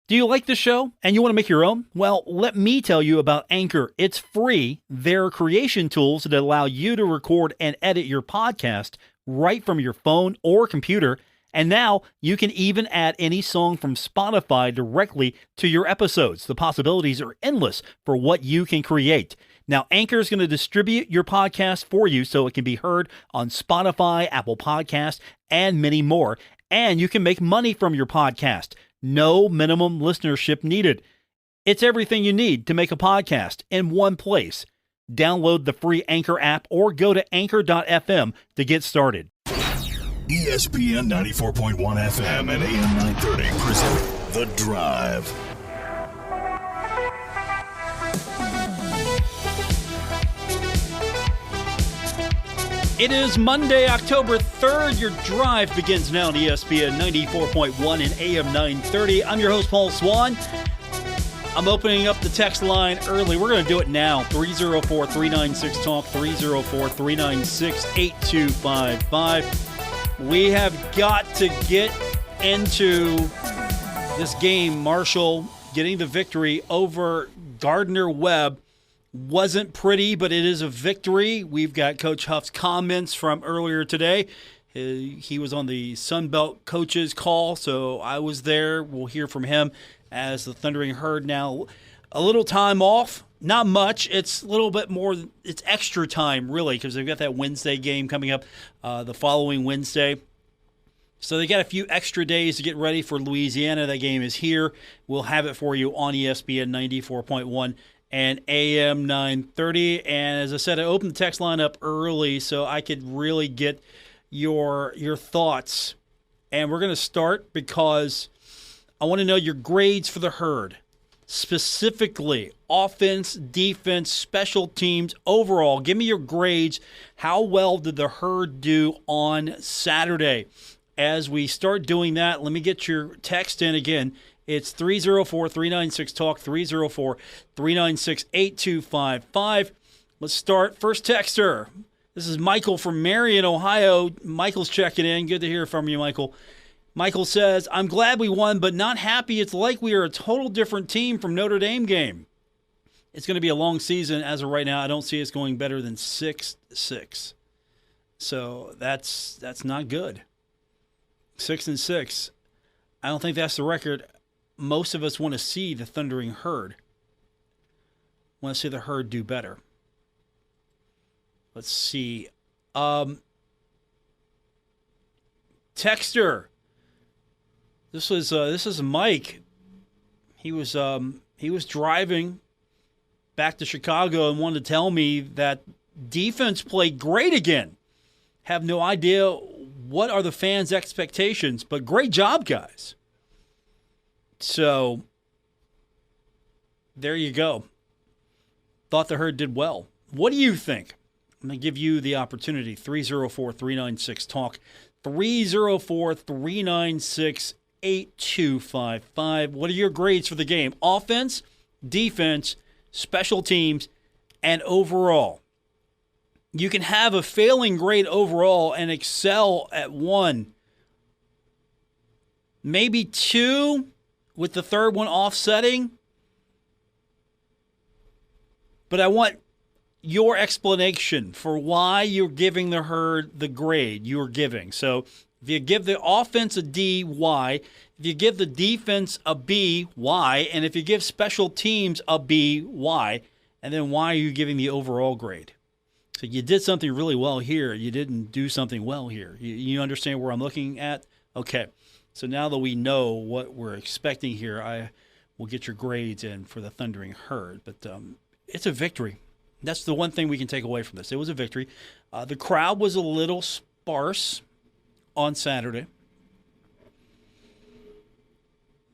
Do you like the show and you want to make your own? Well, let me tell you about Anchor. It's free. They're creation tools that allow you to record and edit your podcast right from your phone or computer. And now you can even add any song from Spotify directly to your episodes. The possibilities are endless for what you can create. Now, Anchor is going to distribute your podcast for you so it can be heard on Spotify, Apple Podcasts, and many more. And you can make money from your podcast. No minimum listenership needed. It's everything you need to make a podcast in one place. Download the free Anchor app or go to anchor.fm to get started. ESPN 94.1 FM and AM 930 present The Drive. It is Monday, October 3rd. Your drive begins now on ESPN 94.1 and AM 930. I'm your host, Paul Swann. I'm opening up the text line early. We're going to do it now. 304-396-TALK, 304-396-8255. We have got to get into this game. Marshall getting the victory over Gardner-Webb. Wasn't pretty, but it is a victory. We've got Coach Huff's comments from earlier today. He was on the Sunbelt coaches call, so I was there. We'll hear from him as the Thundering Herd now a little time off. Not much. It's a little bit more. It's extra time, really, because they've got that Wednesday game coming up the following Wednesday. So they got a few extra days to get ready for Louisiana. That game is here. We'll have it for you on ESPN 94.1 and AM 930. And as I said, I opened the text line up early so I could really get your thoughts. And we're going to start because I want to know your grades for the Herd. Specifically, offense, defense, special teams, overall. Give me your grades. How well did the Herd do on Saturday? As we start doing that, let me get your text in again. It's 304-396-TALK, 304-396-8255. Let's start. First texter. This is Michael from Marion, Ohio. Michael's checking in. Good to hear from you, Michael. Michael says, I'm glad we won, but not happy. It's like we are a total different team from Notre Dame game. It's going to be a long season. As of right now, I don't see us going better than 6-6. So that's not good. 6-6. I don't think that's the record. Most of us want to see the Thundering Herd. Want to see the Herd do better. Let's see. Texter. This is Mike. He was driving back to Chicago and wanted to tell me that defense played great again. Have no idea what are the fans' expectations, but great job, guys. So, there you go. Thought the Herd did well. What do you think? I'm going to give you the opportunity. 304-396-TALK. 304-396-8255. What are your grades for the game? Offense, defense, special teams, and overall. You can have a failing grade overall and excel at 1. Maybe 2. With the third one offsetting. But I want your explanation for why you're giving the Herd the grade you're giving. So if you give the offense a D, why? If you give the defense a B, why? And if you give special teams a B, why? And then why are you giving the overall grade? So you did something really well here. You didn't do something well here. You understand where I'm looking at? Okay. So now that we know what we're expecting here, I will get your grades in for the Thundering Herd. But it's a victory. That's the one thing we can take away from this. It was a victory. The crowd was a little sparse on Saturday.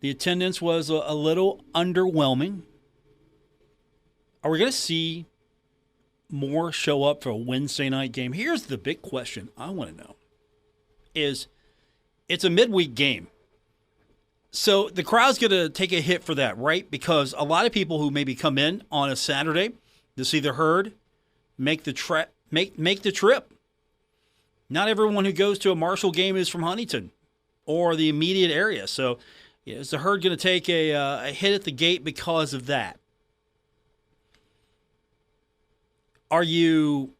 The attendance was a little underwhelming. Are we going to see more show up for a Wednesday night game? Here's the big question I want to know is, it's a midweek game. So the crowd's going to take a hit for that, right? Because a lot of people who maybe come in on a Saturday to see the Herd make the trip. Not everyone who goes to a Marshall game is from Huntington or the immediate area. So Is the Herd going to take a hit at the gate because of that? Are you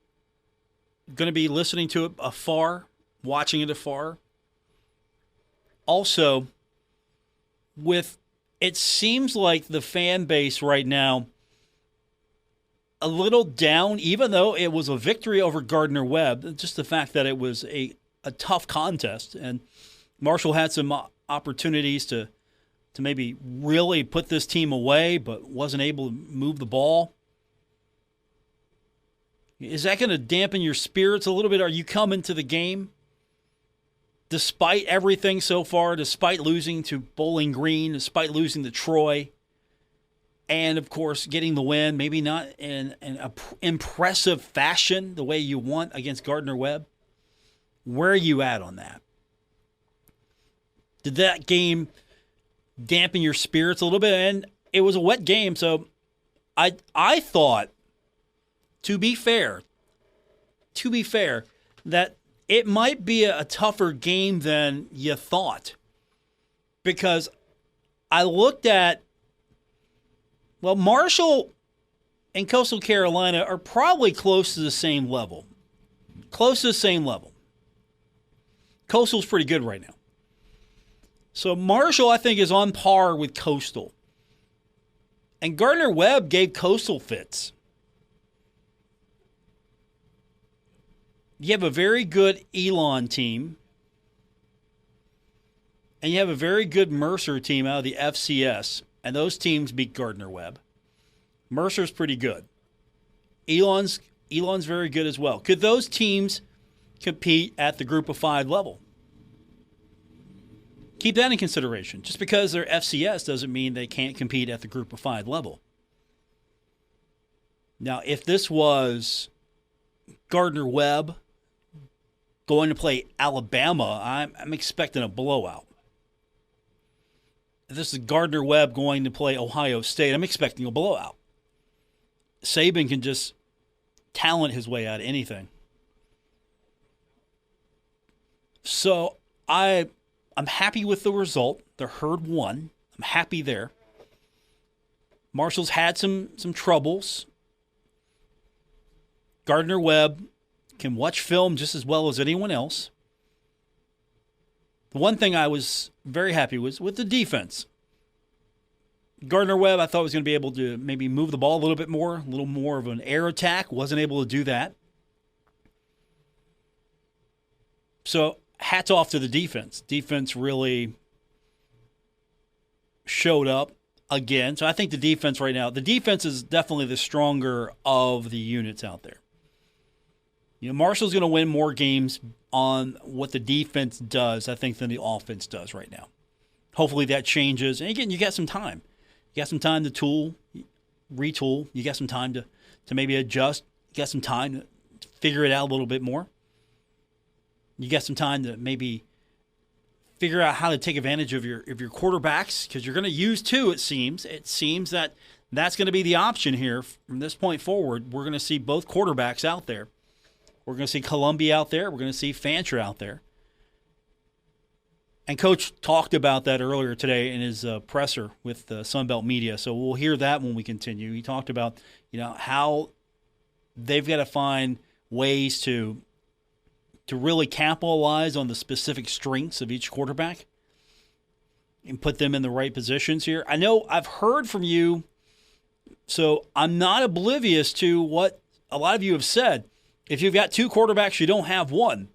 going to be listening to it afar, watching it afar? Also, it seems like the fan base right now a little down, even though it was a victory over Gardner-Webb, just the fact that it was a tough contest. And Marshall had some opportunities to maybe really put this team away, but wasn't able to move the ball. Is that going to dampen your spirits a little bit? Are you coming to the game despite everything so far, despite losing to Bowling Green, despite losing to Troy, and, of course, getting the win, maybe not in an impressive fashion the way you want against Gardner-Webb? Where are you at on that? Did that game dampen your spirits a little bit? And it was a wet game, so I thought, to be fair, that it might be a tougher game than you thought. Because I looked at, Marshall and Coastal Carolina are probably close to the same level. Coastal's pretty good right now. So Marshall, I think, is on par with Coastal. And Gardner-Webb gave Coastal fits. You have a very good Elon team. And you have a very good Mercer team out of the FCS. And those teams beat Gardner-Webb. Mercer's pretty good. Elon's very good as well. Could those teams compete at the Group of 5 level? Keep that in consideration. Just because they're FCS doesn't mean they can't compete at the Group of 5 level. Now, if this was Gardner-Webb going to play Alabama, I'm expecting a blowout. If this is Gardner-Webb going to play Ohio State, I'm expecting a blowout. Saban can just talent his way out of anything. So I'm happy with the result. The Herd won. I'm happy there. Marshall's had some troubles. Gardner-Webb can watch film just as well as anyone else. The one thing I was very happy with the defense. Gardner-Webb, I thought was going to be able to maybe move the ball a little more of an air attack. Wasn't able to do that. So hats off to the defense. Defense really showed up again. So I think the defense right now, the defense is definitely the stronger of the units out there. Marshall's going to win more games on what the defense does, I think, than the offense does right now. Hopefully that changes. And again, you got some time. You got some time to retool. You got some time to maybe adjust. You got some time to figure it out a little bit more. You got some time to maybe figure out how to take advantage of your quarterbacks, because you're going to use two, it seems. It seems that that's going to be the option here from this point forward. We're going to see both quarterbacks out there. We're going to see Columbia out there. We're going to see Fancher out there. And Coach talked about that earlier today in his presser with Sunbelt Media, so we'll hear that when we continue. He talked about how they've got to find ways to really capitalize on the specific strengths of each quarterback and put them in the right positions here. I know I've heard from you, so I'm not oblivious to what a lot of you have said. If you've got two quarterbacks, you don't have one.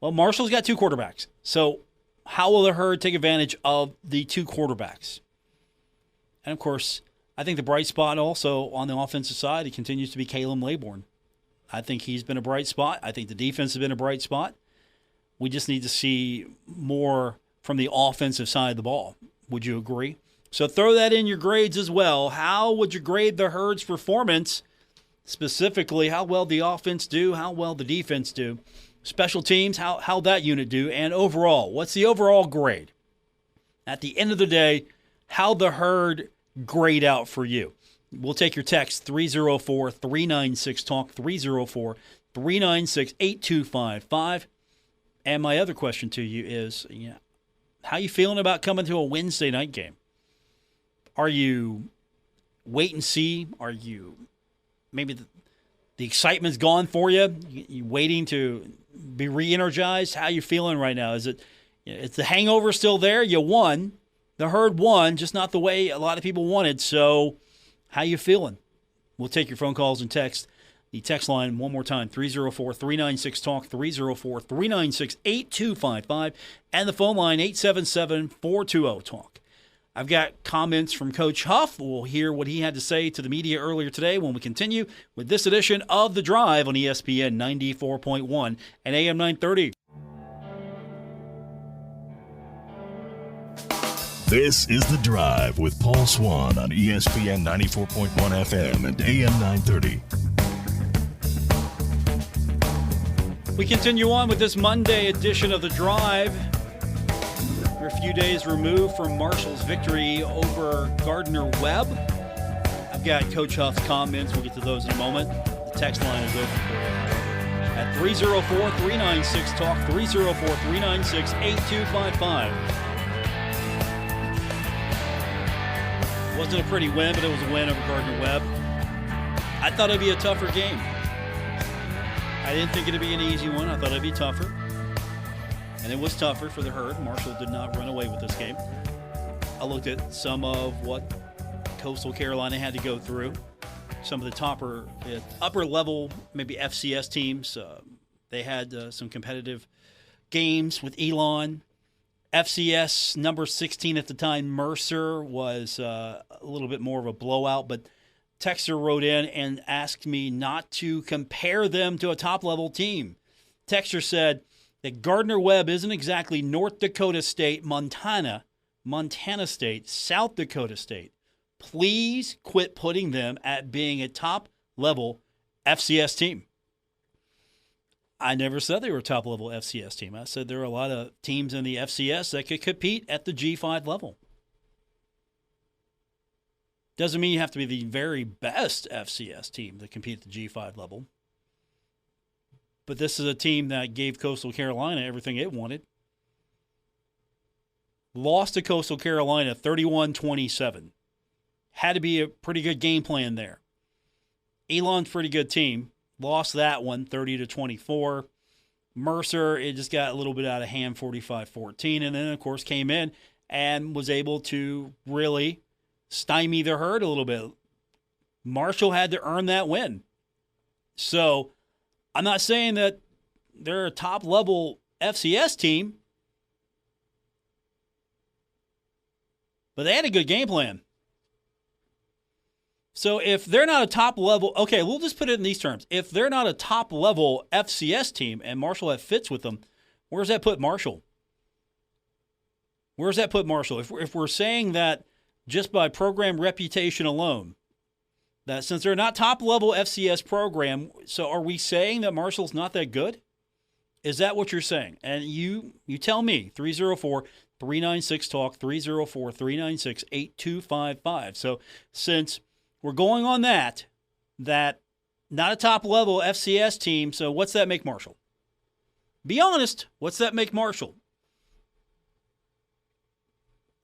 Well, Marshall's got two quarterbacks. So how will the Herd take advantage of the two quarterbacks? And, of course, I think the bright spot also on the offensive side, it continues to be Caleb Laybourne. I think he's been a bright spot. I think the defense has been a bright spot. We just need to see more from the offensive side of the ball. Would you agree? So throw that in your grades as well. How would you grade the Herd's performance? Specifically, how well the offense do, how well the defense do. Special teams, how that unit do. And overall, what's the overall grade? At the end of the day, how the Herd grade out for you. We'll take your text, 304-396-TALK, 304-396-8255. And my other question to you is, How you feeling about coming to a Wednesday night game? Are you wait and see? Are you maybe the excitement's gone for you? You waiting to be re-energized? How you feeling right now? Is the hangover still there? You won. The Herd won, just not the way a lot of people wanted. So how you feeling? We'll take your phone calls and text. The text line one more time, 304-396-TALK, 304-396-8255, and the phone line, 877-420-TALK. I've got comments from Coach Huff. We'll hear what he had to say to the media earlier today when we continue with this edition of The Drive on ESPN 94.1 and AM 930. This is The Drive with Paul Swann on ESPN 94.1 FM and AM 930. We continue on with this Monday edition of The Drive. We're a few days removed from Marshall's victory over Gardner-Webb. I've got Coach Huff's comments. We'll get to those in a moment. The text line is open for you at 304-396-TALK, 304-396-8255. Wasn't a pretty win, but it was a win over Gardner-Webb. I thought it'd be a tougher game. I didn't think it'd be an easy one. I thought it'd be tougher. And it was tougher for the Herd. Marshall did not run away with this game. I looked at some of what Coastal Carolina had to go through. Some of the upper level, maybe FCS teams. They had some competitive games with Elon. FCS number 16 at the time, Mercer, was a little bit more of a blowout, but Texter wrote in and asked me not to compare them to a top-level team. Texter said that Gardner-Webb isn't exactly North Dakota State, Montana State, South Dakota State. Please quit putting them at being a top-level FCS team. I never said they were a top-level FCS team. I said there are a lot of teams in the FCS that could compete at the G5 level. Doesn't mean you have to be the very best FCS team to compete at the G5 level. But this is a team that gave Coastal Carolina everything it wanted. Lost to Coastal Carolina 31-27. Had to be a pretty good game plan there. Elon's a pretty good team. Lost that one 30-24. Mercer, it just got a little bit out of hand 45-14. And then, of course, came in and was able to really stymie the Herd a little bit. Marshall had to earn that win. So I'm not saying that they're a top-level FCS team, but they had a good game plan. So if they're not a top-level, okay, we'll just put it in these terms. If they're not a top-level FCS team and Marshall fits with them, where does that put Marshall? Where does that put Marshall? If we're saying that just by program reputation alone, that since they're not top-level FCS program, so are we saying that Marshall's not that good? Is that what you're saying? And you tell me, 304-396-TALK, 304-396-8255. So since we're going on that not a top-level FCS team, so what's that make Marshall? Be honest, what's that make Marshall?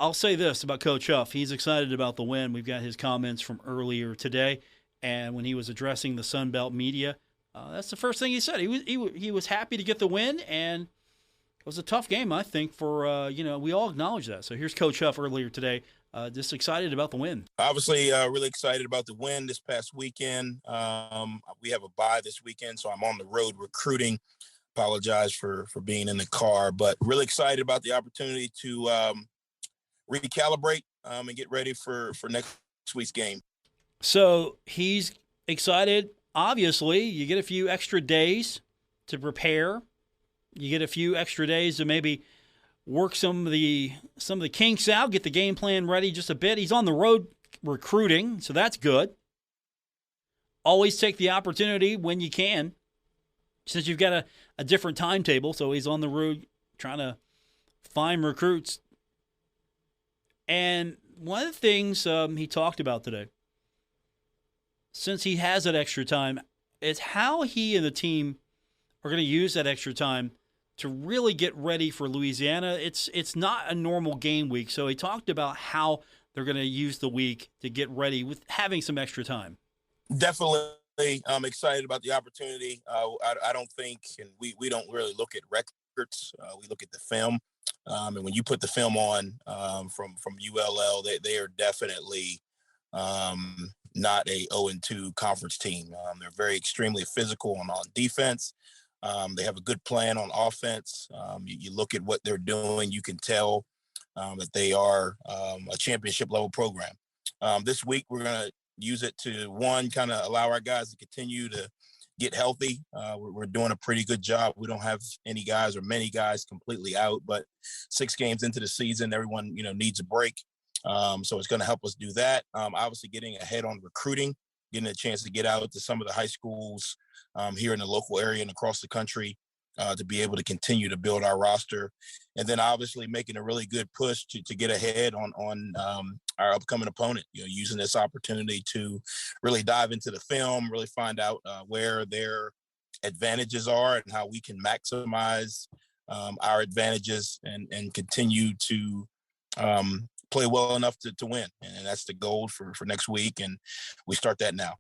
I'll say this about Coach Huff. He's excited about the win. We've got his comments from earlier today, and when he was addressing the Sun Belt media, that's the first thing he said. He was happy to get the win, and it was a tough game, I think, for, we all acknowledge that. So here's Coach Huff earlier today, just excited about the win. Obviously, really excited about the win this past weekend. We have a bye this weekend, so I'm on the road recruiting. Apologize for being in the car, but really excited about the opportunity to recalibrate and get ready for next week's game. So he's excited. Obviously, you get a few extra days to prepare. You get a few extra days to maybe work some of the kinks out, get the game plan ready just a bit. He's on the road recruiting, so that's good. Always take the opportunity when you can, since you've got a different timetable. So he's on the road trying to find recruits. And one of the things he talked about today, since he has that extra time, is how he and the team are going to use that extra time to really get ready for Louisiana. It's not a normal game week, so he talked about how they're going to use the week to get ready with having some extra time. Definitely, I'm excited about the opportunity. I don't think, and we don't really look at records. We look at the film, and when you put the film on from ULL, they are definitely not a 0-2 conference team. They're very extremely physical on defense. They have a good plan on offense. You look at what they're doing, you can tell that they are a championship level program. This week, we're going to use it to, one, kind of allow our guys to continue to get healthy. We're doing a pretty good job. We don't have any guys or many guys completely out, but 6 games into the season, everyone, needs a break. So it's going to help us do that. Obviously getting ahead on recruiting, getting a chance to get out to some of the high schools here in the local area and across the country to be able to continue to build our roster. And then obviously making a really good push to get ahead on our upcoming opponent, using this opportunity to really dive into the film, really find out where their advantages are and how we can maximize our advantages and continue to play well enough to win. And that's the goal for next week. And we start that now.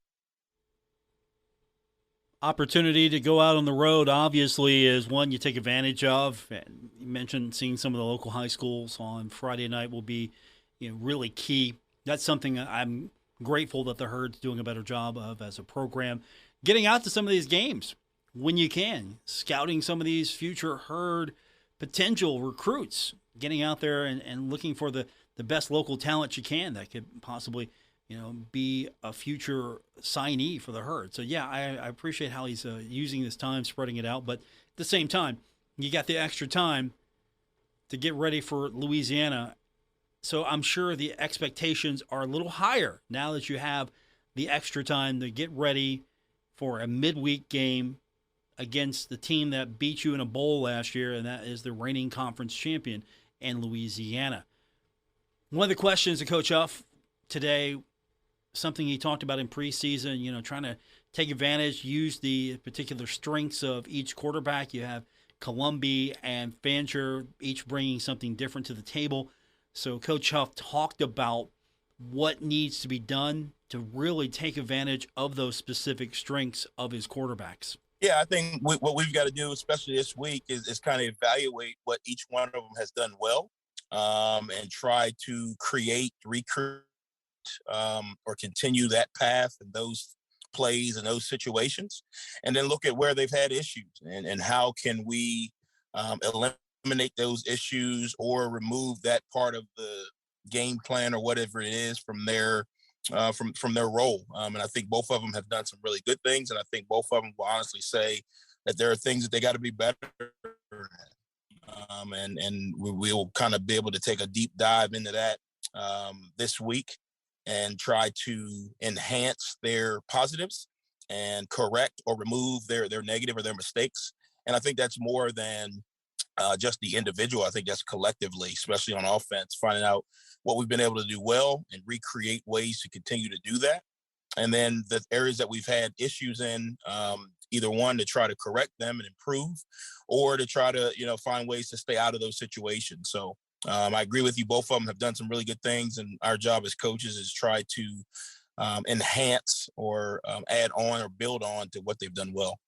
Opportunity to go out on the road, obviously, is one you take advantage of. And you mentioned seeing some of the local high schools on Friday night will be, really key. That's something I'm grateful that the Herd's doing a better job of as a program. Getting out to some of these games when you can, scouting some of these future Herd potential recruits, getting out there and looking for the best local talent you can that could possibly be a future signee for the Herd. So, yeah, I appreciate how he's using this time, spreading it out. But at the same time, you got the extra time to get ready for Louisiana. So I'm sure the expectations are a little higher now that you have the extra time to get ready for a midweek game against the team that beat you in a bowl last year, and that is the reigning conference champion in Louisiana. One of the questions to Coach Huff today, something he talked about in preseason, trying to take advantage, use the particular strengths of each quarterback. You have Columbi and Fancher each bringing something different to the table. So Coach Huff talked about what needs to be done to really take advantage of those specific strengths of his quarterbacks. Yeah, I think what we've got to do, especially this week, is kind of evaluate what each one of them has done well and try to recruit, or continue that path and those plays and those situations, and then look at where they've had issues and how can we eliminate those issues or remove that part of the game plan or whatever it is from their role. And I think both of them have done some really good things, and I think both of them will honestly say that there are things that they got to be better at. And we'll kind of be able to take a deep dive into that this week and try to enhance their positives and correct or remove their negative or their mistakes. And I think that's more than just the individual. I think that's collectively, especially on offense, finding out what we've been able to do well and recreate ways to continue to do that. And then the areas that we've had issues in, either one, to try to correct them and improve, or to try to, find ways to stay out of those situations. So I agree with you. Both of them have done some really good things, and our job as coaches is try to enhance or add on or build on to what they've done well.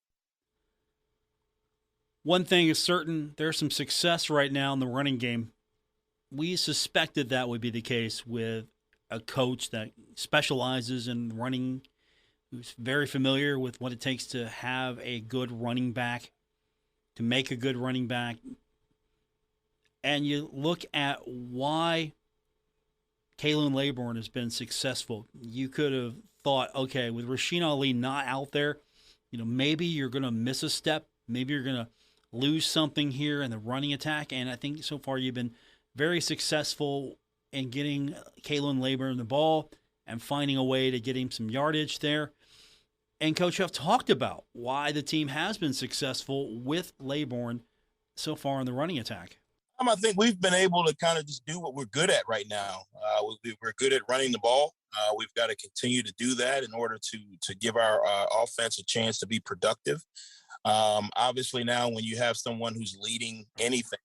One thing is certain, there's some success right now in the running game. We suspected that would be the case with a coach that specializes in running, who's very familiar with what it takes to have a good running back, to make a good running back. And you look at why Kalen Laborn has been successful. You could have thought, okay, with Rasheen Ali not out there, maybe you're going to miss a step. Maybe you're going to lose something here in the running attack. And I think so far you've been very successful in getting Kalen Laborn the ball and finding a way to get him some yardage there. And Coach Huff talked about why the team has been successful with Laborn so far in the running attack. I think we've been able to kind of just do what we're good at right now. We're good at running the ball. We've got to continue to do that in order to give our offense a chance to be productive. Obviously now when you have someone who's leading anything,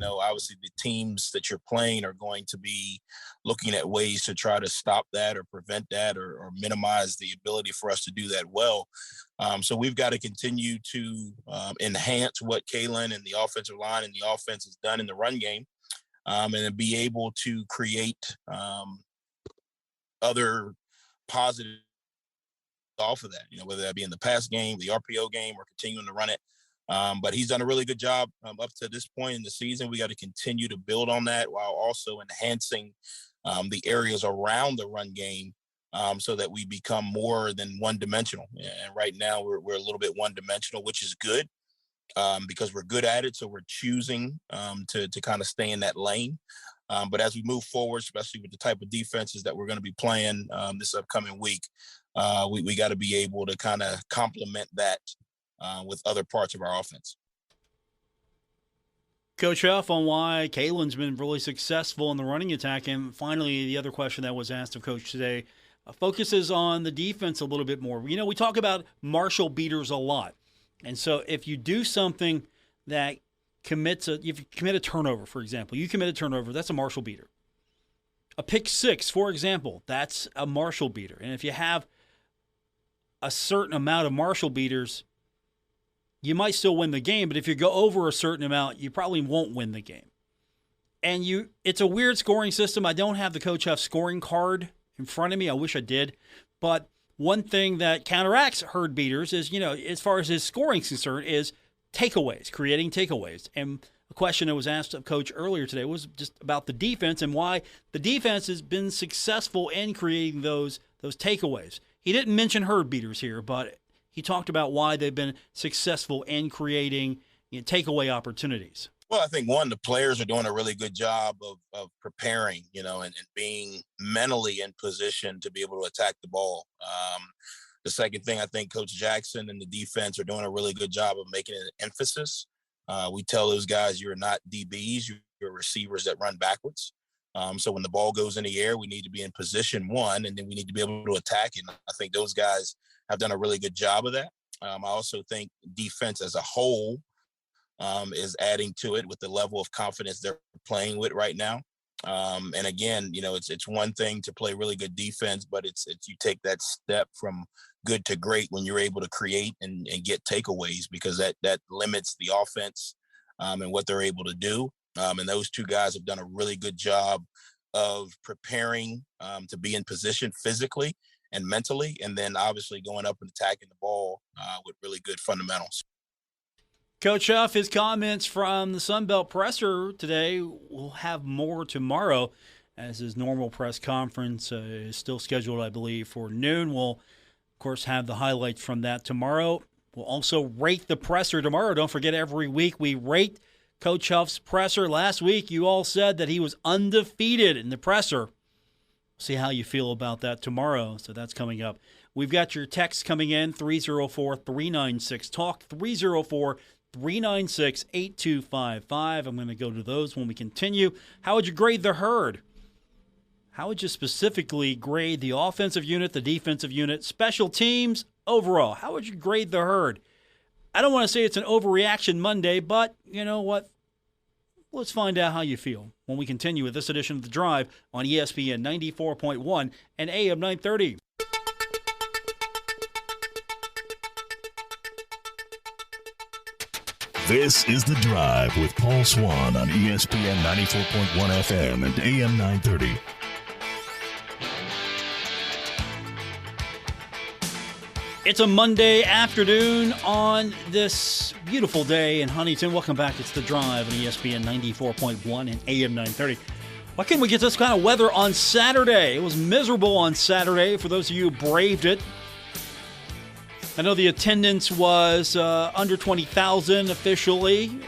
obviously the teams that you're playing are going to be looking at ways to try to stop that or prevent that or minimize the ability for us to do that well. So we've got to continue to enhance what Kalen and the offensive line and the offense has done in the run game, and then be able to create other positive off of that, whether that be in the pass game, the RPO game, or continuing to run it. But he's done a really good job up to this point in the season. We got to continue to build on that while also enhancing the areas around the run game so that we become more than one-dimensional. And right now we're a little bit one-dimensional, which is good because we're good at it. So we're choosing to kind of stay in that lane. But as we move forward, especially with the type of defenses that we're going to be playing this upcoming week, we got to be able to kind of complement that with other parts of our offense. Coach Huff, on why Kalen's been really successful in the running attack. And finally, the other question that was asked of Coach today focuses on the defense a little bit more. We talk about Marshall beaters a lot. And so if you do something that if you commit a turnover, for example, that's a Marshall beater. A pick six, for example, that's a Marshall beater. And if you have a certain amount of Marshall beaters, you might still win the game, but if you go over a certain amount, you probably won't win the game. And it's a weird scoring system. I don't have the Coach Huff scoring card in front of me. I wish I did. But one thing that counteracts herd beaters is, as far as his scoring is concerned, is takeaways, creating takeaways. And a question that was asked of Coach earlier today was just about the defense and why the defense has been successful in creating those takeaways. He didn't mention herd beaters here, but he talked about why they've been successful in creating takeaway opportunities. Well, I think, one, the players are doing a really good job of preparing, and being mentally in position to be able to attack the ball. The second thing, I think Coach Jackson and the defense are doing a really good job of making an emphasis. We tell those guys, you're not DBs, you're receivers that run backwards. So when the ball goes in the air, we need to be in position, one, and then we need to be able to attack it. And I think those guys have done a really good job of that. I also think defense as a whole is adding to it with the level of confidence they're playing with right now. And again, it's one thing to play really good defense, but it's you take that step from good to great when you're able to create and get takeaways, because that limits the offense and what they're able to do. And those two guys have done a really good job of preparing to be in position physically and mentally, and then obviously going up and attacking the ball with really good fundamentals. Coach Huff, his comments from the Sun Belt presser today. We'll have more tomorrow, as his normal press conference is still scheduled, I believe, for noon. We'll, of course, have the highlights from that tomorrow. We'll also rate the presser tomorrow. Don't forget, every week we rate Coach Huff's presser. Last week, you all said that he was undefeated in the presser. See how you feel about that tomorrow. So that's coming up. We've got your texts coming in, 304-396-TALK, 304-396-8255. I'm going to go to those when we continue. How would you grade the herd? How would you specifically grade the offensive unit, the defensive unit, special teams, overall? How would you grade the herd? I don't want to say it's an overreaction Monday, but you know what? Let's find out how you feel when we continue with this edition of The Drive on ESPN 94.1 and AM 930. This is The Drive with Paul Swann on ESPN 94.1 FM and AM 930. It's a Monday afternoon on this beautiful day in Huntington. Welcome back. It's The Drive on ESPN 94.1 and AM 930. Why can't we get this kind of weather on Saturday? It was miserable on Saturday for those of you who braved it. I know the attendance was under 20,000 officially.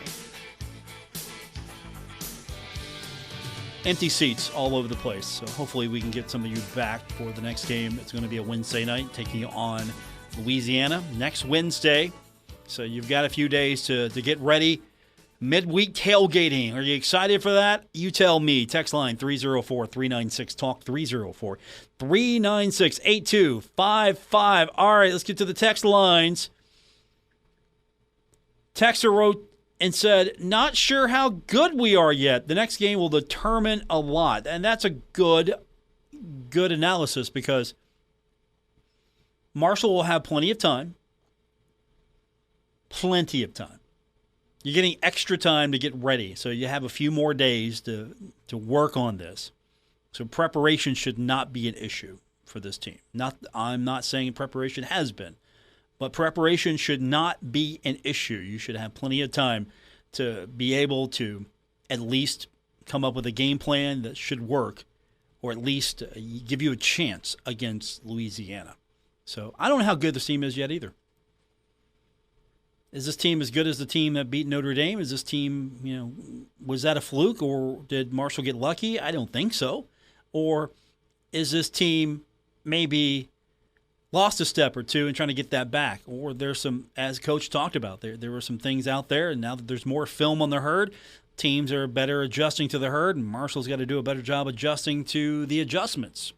Empty seats all over the place. So hopefully we can get some of you back for the next game. It's going to be a Wednesday night, taking on Louisiana next Wednesday. So you've got a few days to get ready. Midweek tailgating. Are you excited for that? You tell me. Text line 304-396-TALK, 304-396-8255. All right, let's get to the text lines. Texter wrote and said, not sure how good we are yet. The next game will determine a lot. And that's a good analysis because Marshall will have plenty of time. Plenty of time. You're getting extra time to get ready. So you have a few more days to work on this. So preparation should not be an issue for this team. I'm not saying preparation has been, but preparation should not be an issue. You should have plenty of time to be able to at least come up with a game plan that should work, or at least give you a chance against Louisiana. So I don't know how good this team is yet either. Is this team as good as the team that beat Notre Dame? Is this team, was that a fluke, or did Marshall get lucky? I don't think so. Or is this team maybe lost a step or two and trying to get that back? Or there's some, as Coach talked about, there were some things out there, and now that there's more film on the herd, teams are better adjusting to the herd, and Marshall's got to do a better job adjusting to the adjustments.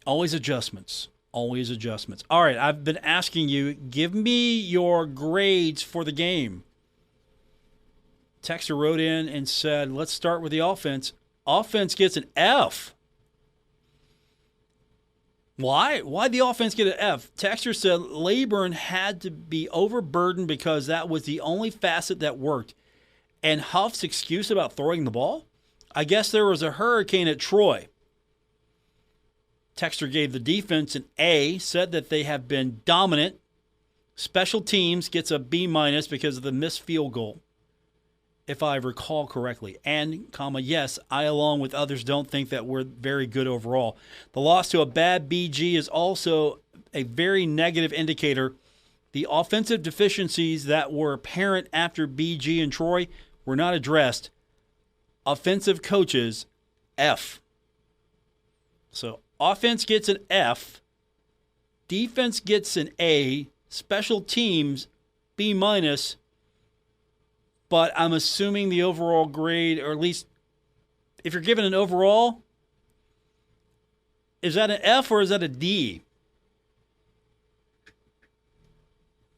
Always adjustments. Always adjustments. All right, I've been asking you, give me your grades for the game. Texter wrote in and said, let's start with the offense. Offense gets an F. Why? Why'd the offense get an F? Texter said Layburn had to be overburdened because that was the only facet that worked. And Huff's excuse about throwing the ball? I guess there was a hurricane at Troy. Texter gave the defense an A, said that they have been dominant. Special teams gets a B- because of the missed field goal, if I recall correctly. And, yes, I, along with others, don't think that we're very good overall. The loss to a bad BG is also a very negative indicator. The offensive deficiencies that were apparent after BG and Troy were not addressed. Offensive coaches, F. So, offense gets an F. Defense gets an A. Special teams, B-. But I'm assuming the overall grade, or at least if you're given an overall, is that an F or is that a D?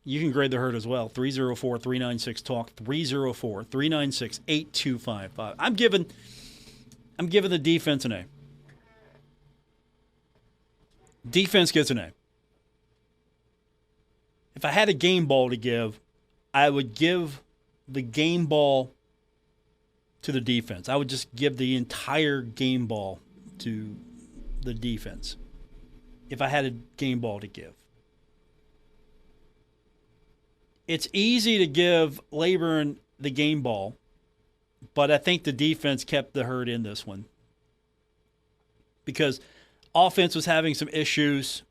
You can grade the herd as well. 304-396-TALK, 304-396-8255. I'm giving the defense an A. Defense gets an A. If I had a game ball to give, I would give the game ball to the defense. I would just give the entire game ball to the defense if I had a game ball to give. It's easy to give Layburn the game ball, but I think the defense kept the herd in this one because offense was having some issues.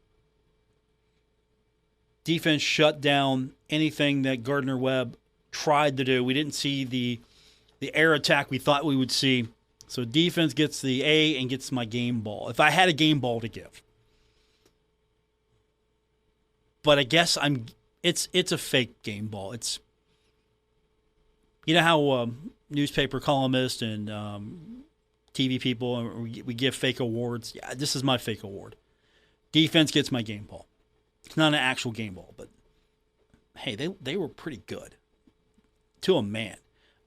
Defense shut down anything that Gardner-Webb tried to do. We didn't see the air attack we thought we would see. So defense gets the A and gets my game ball. If I had a game ball to give. But I guess it's a fake game ball. It's, you know how newspaper columnists and TV people, we give fake awards. Yeah, this is my fake award. Defense gets my game ball. It's not an actual game ball, but hey, they were pretty good. To a man.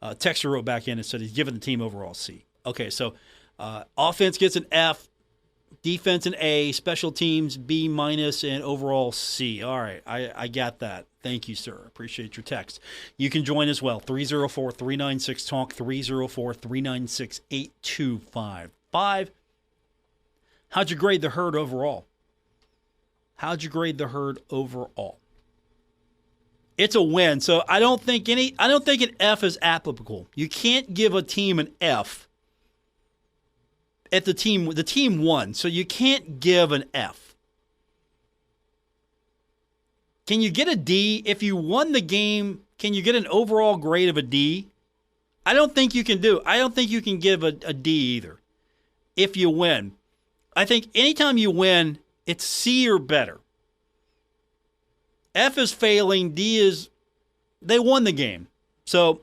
Texter wrote back in and said he's giving the team overall C. Okay, so offense gets an F, defense an A, special teams B-, and overall C. All right, I got that. Thank you, sir. Appreciate your text. You can join as well. 304-396-TALK, 304-396-8255. How'd you grade the herd overall? It's a win. So I don't think an F is applicable. You can't give a team an F at the team won. So you can't give an F. Can you get a D if you won the game? Can you get an overall grade of a D? I don't think you can do. I don't think you can give a D either if you win. I think anytime you win, it's C or better. F is failing. D is, they won the game. So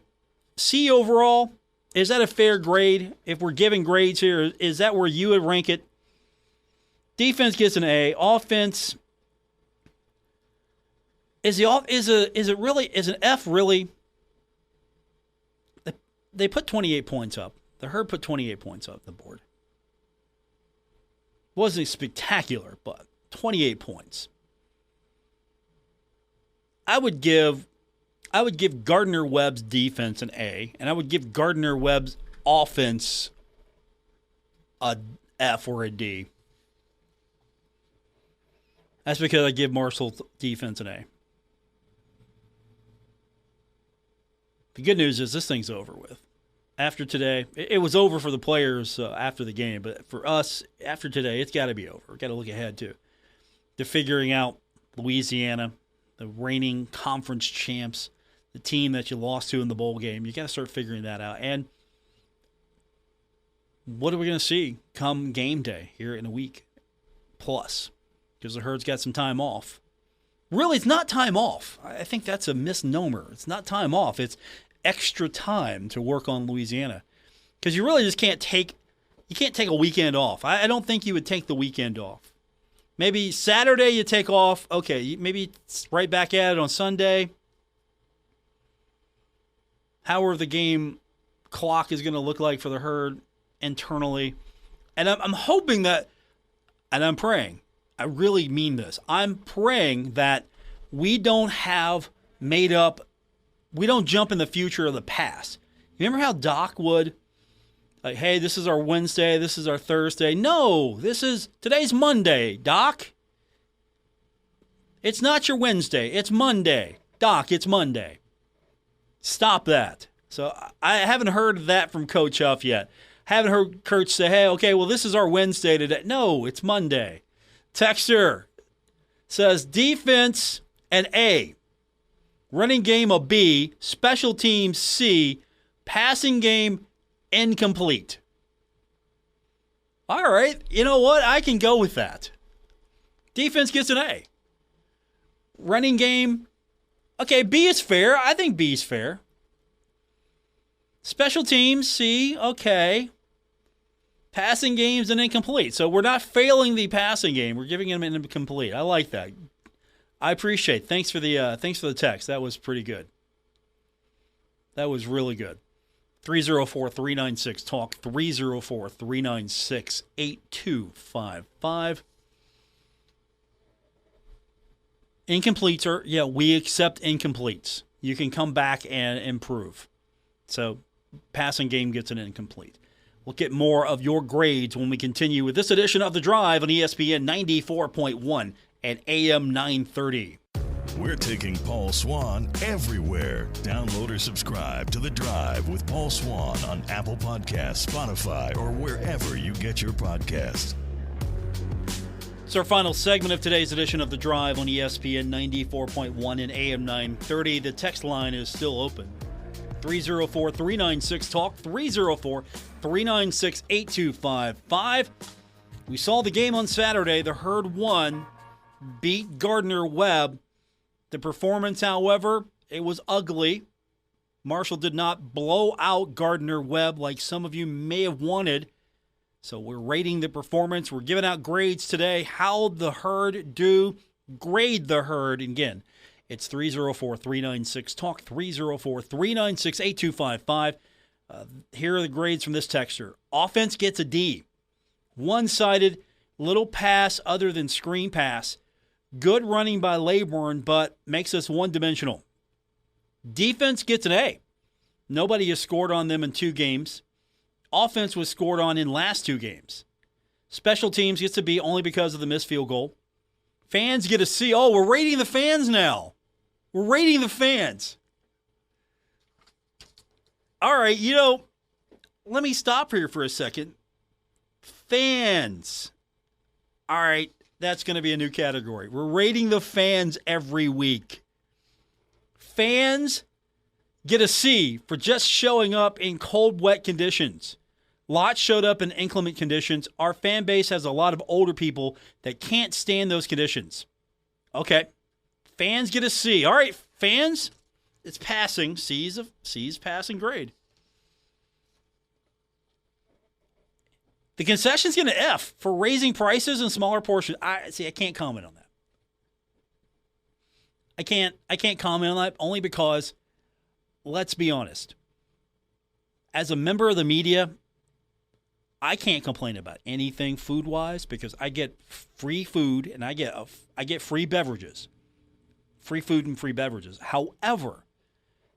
C overall, is that a fair grade? If we're giving grades here, is that where you would rank it? Defense gets an A. Offense, Is an F really? They put 28 points up. The Herd put 28 points up the board. Wasn't spectacular, but 28 points. I would give Gardner-Webb's defense an A, and I would give Gardner-Webb's offense a F or a D. That's because I give Marshall's defense an A. The good news is this thing's over with. After today, it was over for the players after the game, but for us, after today, it's got to be over. We've got to look ahead to figuring out Louisiana, the reigning conference champs, the team that you lost to in the bowl game. You got to start figuring that out. And what are we going to see come game day here in a week plus? Because the Herd's got some time off. Really, it's not time off. I think that's a misnomer. It's not time off. It's extra time to work on Louisiana. Because you really just can't take a weekend off. I don't think you would take the weekend off. Maybe Saturday you take off. Okay, maybe it's right back at it on Sunday. However the game clock is going to look like for the Herd internally. And I'm hoping that, and I'm praying, I really mean this. I'm praying that we don't jump in the future of the past. You remember how Doc would, like, hey, this is our Wednesday, this is our Thursday. No, today's Monday, Doc. It's not your Wednesday, it's Monday. Doc, it's Monday. Stop that. So I haven't heard that from Coach Huff yet. Haven't heard Coach say, hey, okay, well, this is our Wednesday today. No, it's Monday. Texter says defense an A, running game a B, special teams C, passing game incomplete. All right, you know what? I can go with that. Defense gets an A. Running game, okay, B is fair. I think B is fair. Special teams, C, okay. Passing game's an incomplete. So we're not failing the passing game. We're giving him an incomplete. I like that. I appreciate it. Thanks for the text. That was pretty good. That was really good. 304-396-TALK, 304-396-8255. Incompletes are, yeah, we accept incompletes. You can come back and improve. So passing game gets an incomplete. We'll get more of your grades when we continue with this edition of The Drive on ESPN 94.1 and AM 930. We're taking Paul Swann everywhere. Download or subscribe to The Drive with Paul Swann on Apple Podcasts, Spotify, or wherever you get your podcasts. It's our final segment of today's edition of The Drive on ESPN 94.1 and AM 930. The text line is still open. 304-396-TALK, 304-396-8255. We saw the game on Saturday. The Herd won, beat Gardner-Webb. The performance, however, it was ugly. Marshall did not blow out Gardner-Webb like some of you may have wanted. So we're rating the performance. We're giving out grades today. How'd the Herd do? Grade the Herd. Again, it's 304-396-TALK, 304-396-8255. Here are the grades from this texter. Offense gets a D. One-sided, little pass other than screen pass. Good running by Laybourne, but makes us one-dimensional. Defense gets an A. Nobody has scored on them in 2 games. Offense was scored on in last 2 games. Special teams gets a B only because of the missed field goal. Fans get a C. Oh, we're rating the fans now. We're rating the fans. All right, let me stop here for a second. Fans. All right, that's going to be a new category. We're rating the fans every week. Fans get a C for just showing up in cold, wet conditions. Lots showed up in inclement conditions. Our fan base has a lot of older people that can't stand those conditions. Okay. Fans get a C. All right, fans, it's passing. C's passing grade. The concession's get an F for raising prices and smaller portions. I can't comment on that. I can't comment on that only because, let's be honest, as a member of the media, I can't complain about anything food-wise because I get free food and I get free beverages. Free food and free beverages. However,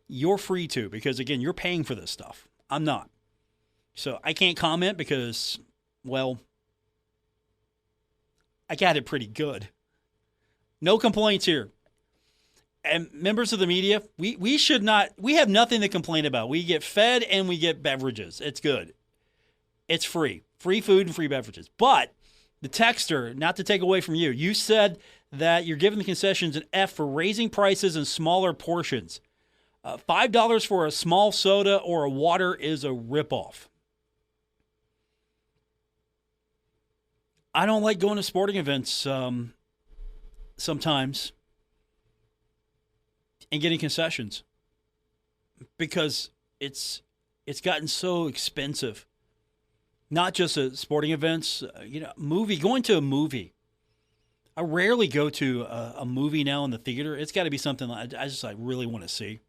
you're free to because, again, you're paying for this stuff. I'm not. So I can't comment because, well, I got it pretty good. No complaints here. And members of the media, we have nothing to complain about. We get fed and we get beverages. It's good. It's free. Free food and free beverages. But the texter, not to take away from you, you said that you're giving the concessions an F for raising prices in smaller portions. $5 for a small soda or a water is a ripoff. I don't like going to sporting events sometimes and getting concessions because it's gotten so expensive. Not just at sporting events, going to a movie. I rarely go to a movie now in the theater. It's got to be something I really want to see.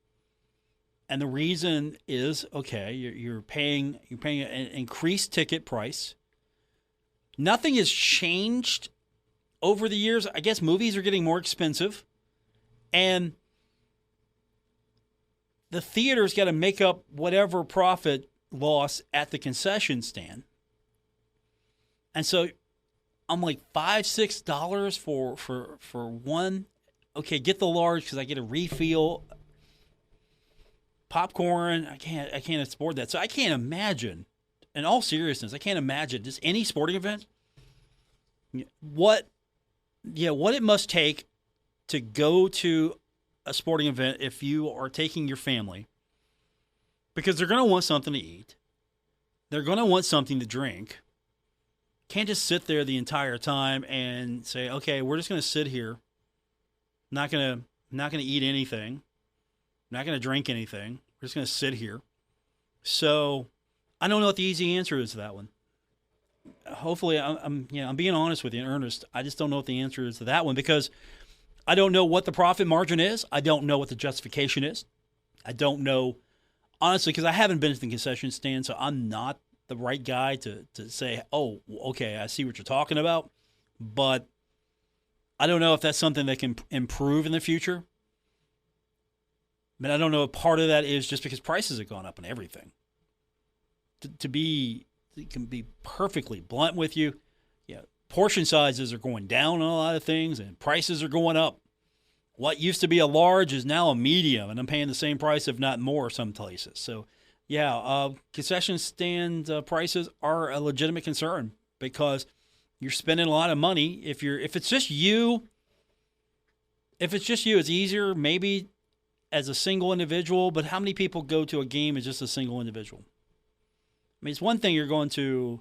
And the reason is, okay, you're paying an increased ticket price. Nothing has changed over the years. I guess movies are getting more expensive. And the theater's got to make up whatever profit loss at the concession stand. And so I'm like $5-6 for one. Okay, get the large because I get a refill. Popcorn, I can't afford that. So I can't imagine, in all seriousness, I can't imagine just any sporting event what it must take to go to a sporting event if you are taking your family, because they're going to want something to eat. They're going to want something to drink. Can't just sit there the entire time and say, okay, we're just going to sit here. Not going to eat anything. Not going to drink anything. We're just going to sit here. So I don't know what the easy answer is to that one. Hopefully, I'm being honest with you, in earnest. I just don't know what the answer is to that one because I don't know what the profit margin is. I don't know what the justification is. I don't know, honestly, because I haven't been to the concession stand, so I'm not the right guy to say, oh, okay, I see what you're talking about. But I don't know if that's something that can improve in the future. But I don't know if part of that is just because prices have gone up and everything. To be perfectly blunt with you, portion sizes are going down on a lot of things and prices are going up. What used to be a large is now a medium, and I'm paying the same price, if not more, some places. So, concession stand prices are a legitimate concern because you're spending a lot of money. If it's just you, it's easier maybe as a single individual. But how many people go to a game as just a single individual? I mean, it's one thing you're going to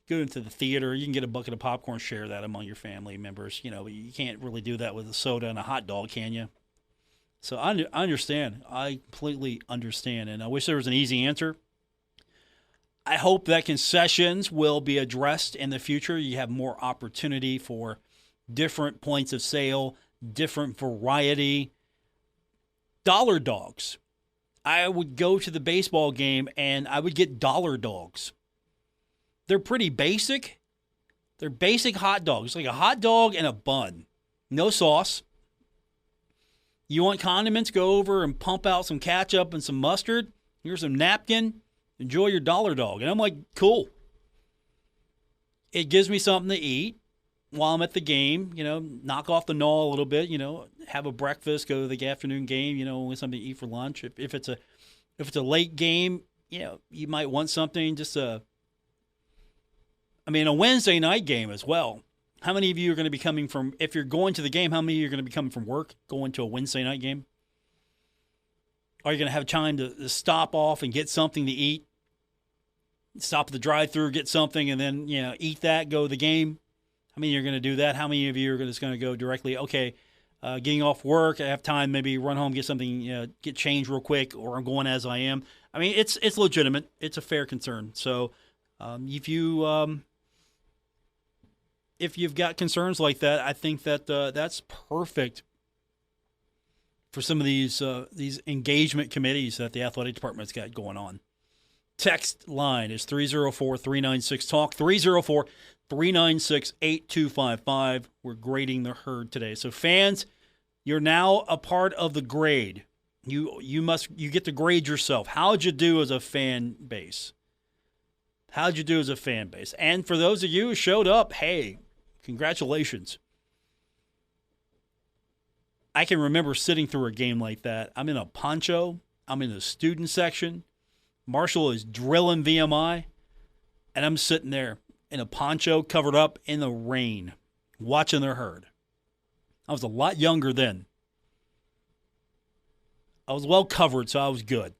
go into the theater. You can get a bucket of popcorn, share that among your family members. You can't really do that with a soda and a hot dog, can you? So I understand. I completely understand. And I wish there was an easy answer. I hope that concessions will be addressed in the future. You have more opportunity for different points of sale, different variety. Dollar dogs. I would go to the baseball game and I would get dollar dogs. They're pretty basic. They're basic hot dogs, like a hot dog and a bun. No sauce. You want condiments? Go over and pump out some ketchup and some mustard. Here's some napkin. Enjoy your dollar dog. And I'm like, cool. It gives me something to eat while I'm at the game. Knock off the gnaw a little bit. Have a breakfast. Go to the afternoon game. With something to eat for lunch. If it's a late game, you might want something just a Wednesday night game as well. How many of you are going to be coming from, if you're going to the game, how many of you are going to be coming from work, going to a Wednesday night game? Are you going to have time to stop off and get something to eat? Stop at the drive-thru, get something, and then, eat that, go to the game? How many are going to do that? How many of you are just going to go directly, okay, getting off work, I have time, maybe run home, get something, get changed real quick, or I'm going as I am? It's legitimate. It's a fair concern. So if you've got concerns like that, I think that that's perfect for some of these engagement committees that the athletic department's got going on. Text line is 304-396-TALK, 304-396-8255. We're grading the herd today. So fans, you're now a part of the grade. You get to grade yourself. How'd you do as a fan base? How'd you do as a fan base? And for those of you who showed up, hey, congratulations. I can remember sitting through a game like that. I'm in a poncho. I'm in the student section. Marshall is drilling VMI. And I'm sitting there in a poncho covered up in the rain, watching their herd. I was a lot younger then. I was well covered, so I was good.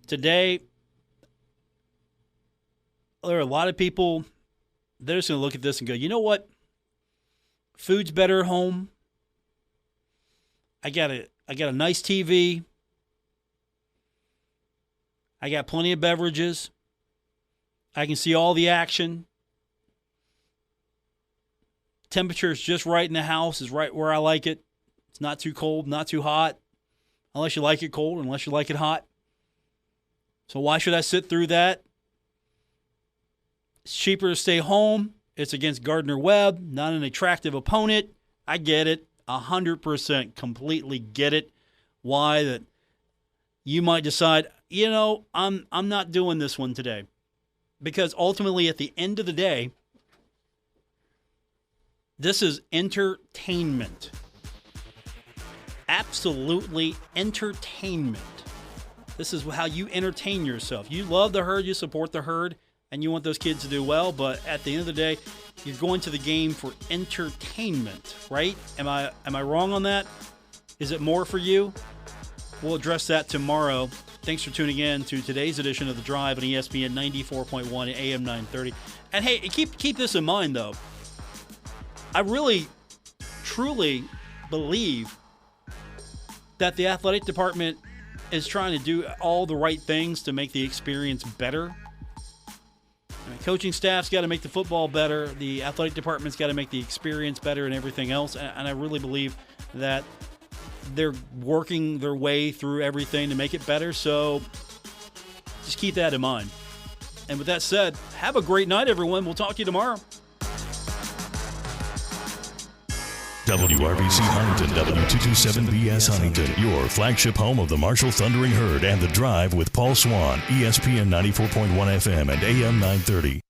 Today, there are a lot of people, they're just going to look at this and go, you know what? Food's better at home. I got a nice TV. I got plenty of beverages. I can see all the action. Temperature is just right in the house, is right where I like it. It's not too cold, not too hot. Unless you like it cold, unless you like it hot. So why should I sit through that? It's cheaper to stay home. It's against Gardner-Webb, not an attractive opponent. I get it. 100% completely get it. Why that you might decide, I'm not doing this one today. Because ultimately at the end of the day, this is entertainment. Absolutely entertainment. This is how you entertain yourself. You love the herd, you support the herd, and you want those kids to do well, but at the end of the day, you're going to the game for entertainment, right? Am I wrong on that? Is it more for you? We'll address that tomorrow. Thanks for tuning in to today's edition of The Drive on ESPN 94.1 AM 930. And hey, keep this in mind, though. I really, truly believe that the athletic department is trying to do all the right things to make the experience better. Coaching staff's got to make the football better. The athletic department's got to make the experience better and everything else. And I really believe that they're working their way through everything to make it better. So just keep that in mind. And with that said, have a great night, everyone. We'll talk to you tomorrow. WRBC Huntington, W227BS Huntington, your flagship home of the Marshall Thundering Herd and The Drive with Paul Swann, ESPN 94.1 FM and AM 930.